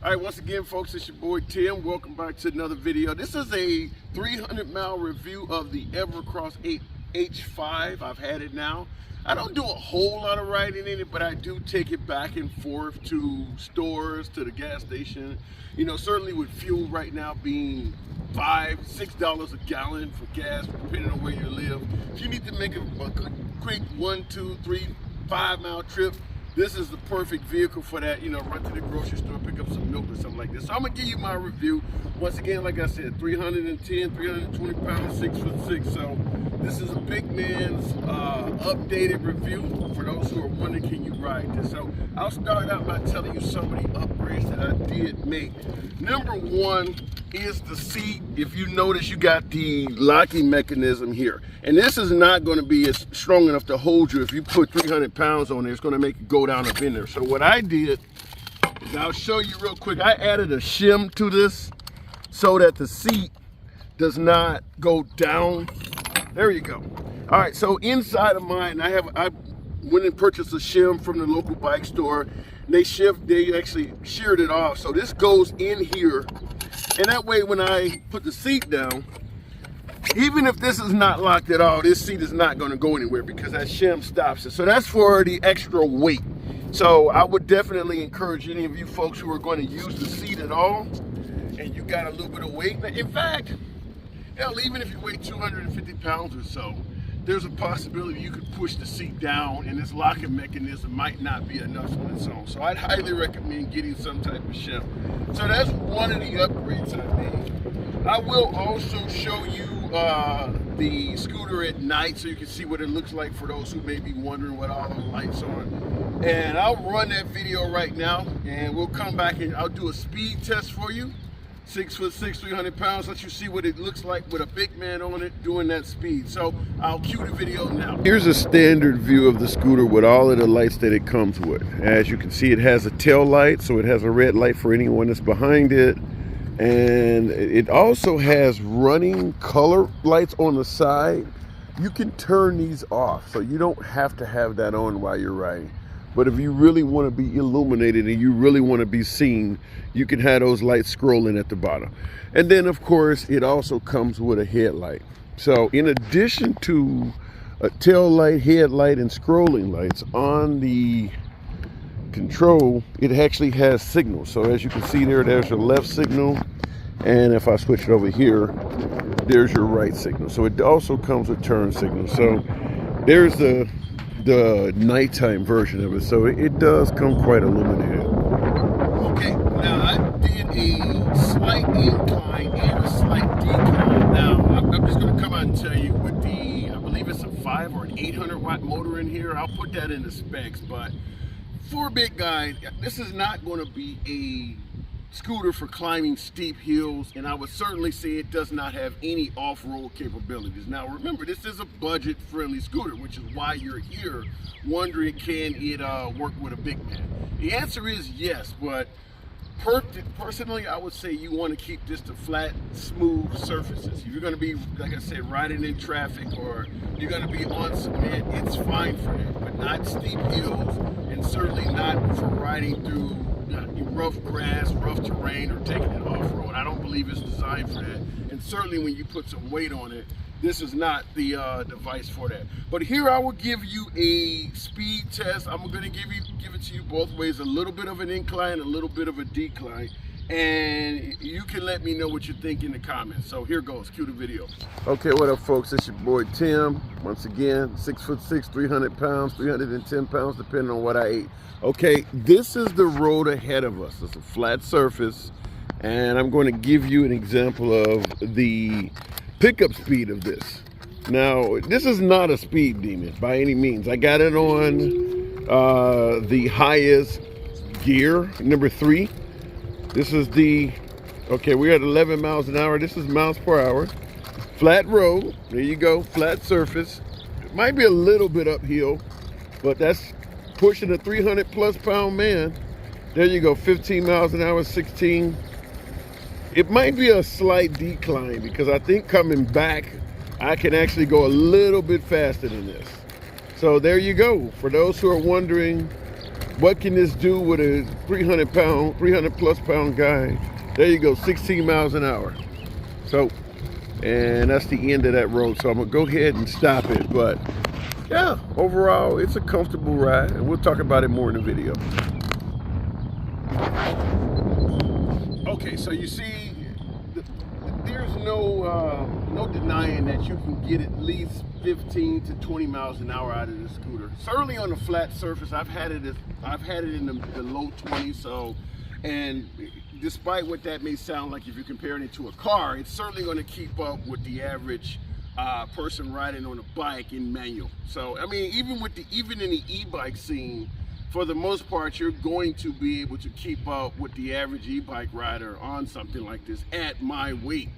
All right, once again, folks, it's your boy Tim. Welcome back to another video. This is a 300-mile review of the Evercross H5. I've had it now. I don't do a whole lot of riding in it, but I do take it back and forth to stores, to the gas station. You know, certainly with fuel right now being $5, $6 a gallon for gas, depending on where you live. If you need to make a quick 1, 2, 3, 5-mile trip, this is the perfect vehicle for that. You know, run to the grocery store, pick up some milk or something like this. So I'm gonna give you my review. Once again, like I said, 310, 320 pounds, 6'6". So this is a big man's updated review for those who are wondering, can you ride this? So I'll start out by telling you some of the upgrades that I did make. Number one is the seat. If you notice, you got the locking mechanism here. And this is not going to be as strong enough to hold you. If you put 300 pounds on there, it's going to make it go down up in there. So what I did is, I'll show you real quick. I added a shim to this so that the seat does not go down. There you go. All right, so inside of mine, I went and purchased a shim from the local bike store. They actually sheared it off. So this goes in here. And that way, when I put the seat down, even if this is not locked at all, this seat is not going to go anywhere because that shim stops it. So that's for the extra weight. So I would definitely encourage any of you folks who are going to use the seat at all, and you got a little bit of weight. In fact, hell, even if you weigh 250 pounds or so, there's a possibility you could push the seat down and this locking mechanism might not be enough on its own. So I'd highly recommend getting some type of shim. So that's one of the upgrades I made. I will also show you the scooter at night so you can see what it looks like for those who may be wondering what all the lights are. And I'll run that video right now and we'll come back and I'll do a speed test for you. 6'6", 300 pounds, let you see what it looks like with a big man on it doing that speed. So I'll cue the video now. Here's a standard view of the scooter with all of the lights that it comes with. As you can see, it has a tail light, so it has a red light for anyone that's behind it. And it also has running color lights on the side. You can turn these off, so you don't have to have that on while you're riding. But if you really want to be illuminated and you really want to be seen, you can have those lights scrolling at the bottom. And then, of course, it also comes with a headlight. So in addition to a tail light, headlight, and scrolling lights on the control, it actually has signals. So as you can see there's your left signal. And if I switch it over here, there's your right signal. So it also comes with turn signals. So there's the nighttime version of it, so it does come quite illuminated. Okay, now I did a slight incline and a slight decline. Now I'm just going to come out and tell you with the, I believe it's a 5 or an 800 watt motor in here. I'll put that in the specs, but for a big guy, this is not going to be a scooter for climbing steep hills, and I would certainly say it does not have any off-road capabilities. Now remember, this is a budget-friendly scooter, which is why you're here wondering, can it work with a big man? The answer is yes, but personally I would say you want to keep this to flat, smooth surfaces. If you're going to be, like I said, riding in traffic or you're going to be on cement, it's fine for that, but not steep hills, and certainly not for riding through rough grass, rough terrain, or taking it off-road. I don't believe it's designed for that. And certainly when you put some weight on it, this is not the device for that. But here I will give you a speed test. I'm going to give it to you both ways, a little bit of an incline, a little bit of a decline. And you can let me know what you think in the comments. So here goes, cue the video. Okay, what up folks, it's your boy Tim. Once again, 6'6", 300 pounds, 310 pounds, depending on what I ate. Okay, this is the road ahead of us. It's a flat surface, and I'm going to give you an example of the pickup speed of this. Now, this is not a speed demon by any means. I got it on the highest gear, number 3. This is the, okay, we're at 11 miles an hour. This is miles per hour. Flat road, there you go, flat surface. It might be a little bit uphill, but that's pushing a 300 plus pound man. There you go, 15 miles an hour, 16. It might be a slight decline because I think coming back, I can actually go a little bit faster than this. So there you go. For those who are wondering, What can this do with a 300 plus pound guy? There you go, 16 miles an hour. So, and that's the end of that road. So I'm gonna go ahead and stop it. But yeah, overall, it's a comfortable ride, and we'll talk about it more in the video. Okay, so you see, there's no denying that you can get at least 15 to 20 miles an hour out of the scooter. Certainly on a flat surface, I've had it in the low 20s. So, and despite what that may sound like, if you're comparing it to a car, it's certainly going to keep up with the average person riding on a bike in manual. So, I mean, even in the e-bike scene, for the most part, you're going to be able to keep up with the average e-bike rider on something like this at my weight.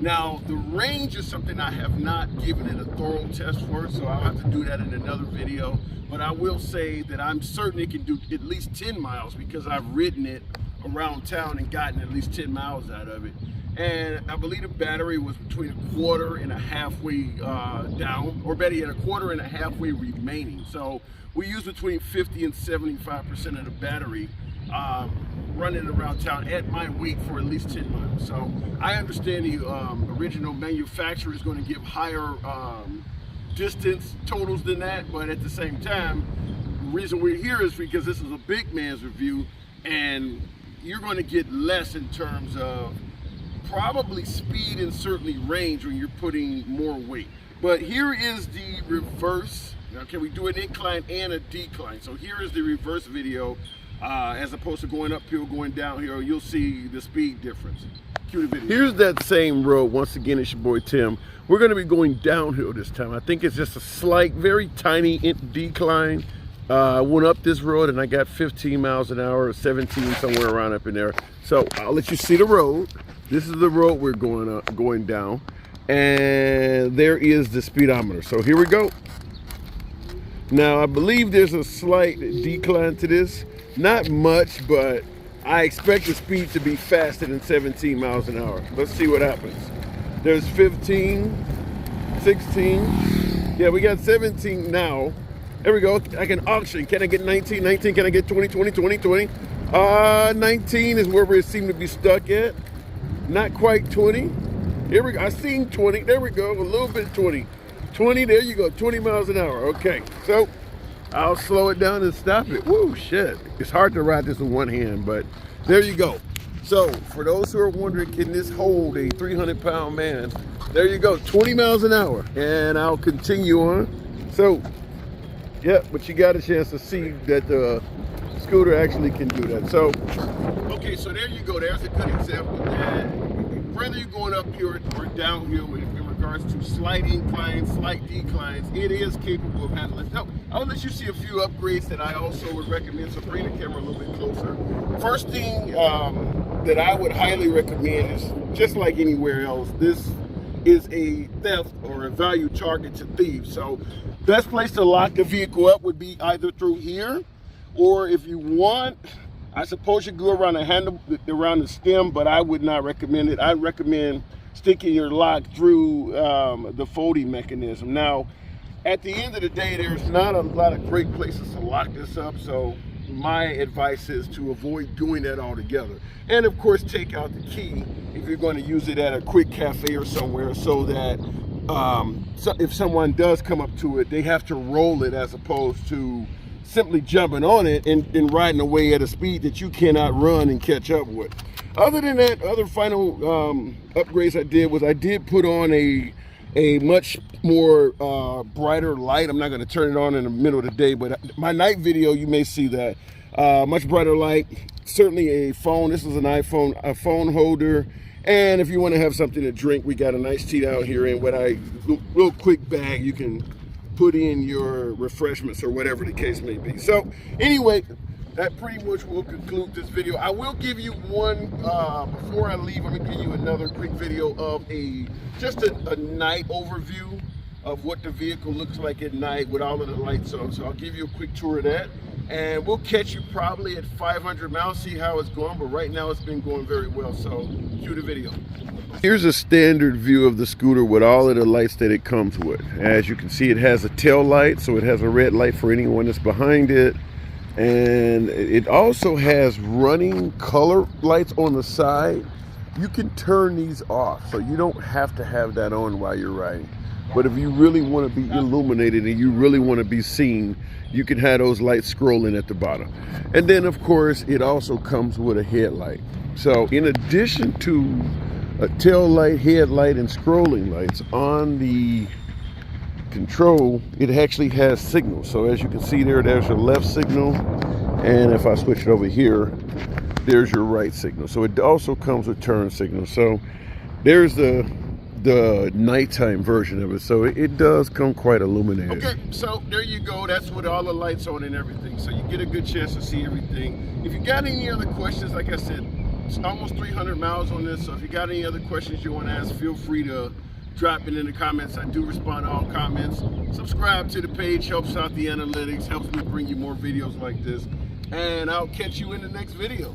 Now, the range is something I have not given it a thorough test for, so I'll have to do that in another video. But I will say that I'm certain it can do at least 10 miles because I've ridden it around town and gotten at least 10 miles out of it. And I believe the battery was between a quarter and a halfway down, or better yet, a quarter and a halfway remaining. So we use between 50 and 75% of the battery running around town at my weight for at least 10 miles. So I understand the original manufacturer is going to give higher distance totals than that, but at the same time, the reason we're here is because this is a big man's review, and you're going to get less in terms of probably speed and certainly range when you're putting more weight. But here is the reverse. Okay, we do an incline and a decline. So here is the reverse video, as opposed to going uphill, going downhill. You'll see the speed difference. Cue the video. Here's that same road. Once again, it's your boy Tim. We're going to be going downhill this time. I think it's just a slight, very tiny decline. I went up this road and I got 15 miles an hour, or 17, somewhere around up in there. So I'll let you see the road. This is the road we're going down, and there is the speedometer. So here we go. Now I believe there's a slight decline to this, not much, but I expect the speed to be faster than 17 miles an hour. Let's see what happens. There's 15, 16. Yeah, we got 17 now. There we go. I can auction. Can I get 19? 19. Can I get 20, 20, 20, 20? 19 is where we seem to be stuck at. Not quite 20. Here we go. I seen 20. There we go. A little bit 20. 20. There you go. 20 miles an hour. Okay. So I'll slow it down and stop it. Woo, shit. It's hard to ride this with one hand, but there you go. So for those who are wondering, can this hold a 300-pound man? There you go. 20 miles an hour. And I'll continue on. So, yeah, but you got a chance to see that the scooter actually can do that. So, okay, so there you go. There's a good example. And whether you're going uphill or downhill in regards to slight inclines, slight declines, it is capable of handling. Now, I'll let you see a few upgrades that I also would recommend. So bring the camera a little bit closer. First thing that I would highly recommend is, just like anywhere else, this is a theft or a value target to thieves. So best place to lock the vehicle up would be either through here, or if you want, I suppose you go around the handle, around the stem, but I would not recommend it. I'd recommend sticking your lock through the folding mechanism. Now, at the end of the day, there's not a lot of great places to lock this up, so my advice is to avoid doing that altogether. And of course, take out the key if you're going to use it at a quick cafe or somewhere, so that if someone does come up to it, they have to roll it as opposed to simply jumping on it and riding away at a speed that you cannot run and catch up with. Other than that, other final upgrades I did was I did put on a much more brighter light. I'm not going to turn it on in the middle of the day, but my night video, you may see that. Much brighter light, certainly a phone. This is an iPhone, a phone holder. And if you want to have something to drink, we got a nice tea down here in what real quick bag you can put in your refreshments or whatever the case may be. So anyway, that pretty much will conclude this video. I will give you one, before I leave, I'm gonna give you another quick video of just a night overview of what the vehicle looks like at night with all of the lights on. So I'll give you a quick tour of that. And we'll catch you probably at 500 miles, see how it's going. But right now it's been going very well, so cue the video. Here's a standard view of the scooter with all of the lights that it comes with. As you can see, it has a tail light, so it has a red light for anyone that's behind it. And it also has running color lights on the side. You can turn these off, so you don't have to have that on while you're riding. But if you really want to be illuminated and you really want to be seen, you can have those lights scrolling at the bottom. And then of course it also comes with a headlight. So in addition to a tail light, headlight, and scrolling lights on the control, it actually has signals. So as you can see there's your left signal, and if I switch it over here, there's your right signal. So it also comes with turn signals. So there's the nighttime version of it, so it does come quite illuminated. Okay, so there you go. That's with all the lights on and everything, so you get a good chance to see everything. If you got any other questions, like I said, it's almost 300 miles on this, so if you got any other questions you want to ask, feel free to drop it in the comments. I do respond to all comments. Subscribe to the page, helps out the analytics, helps me bring you more videos like this, and I'll catch you in the next video.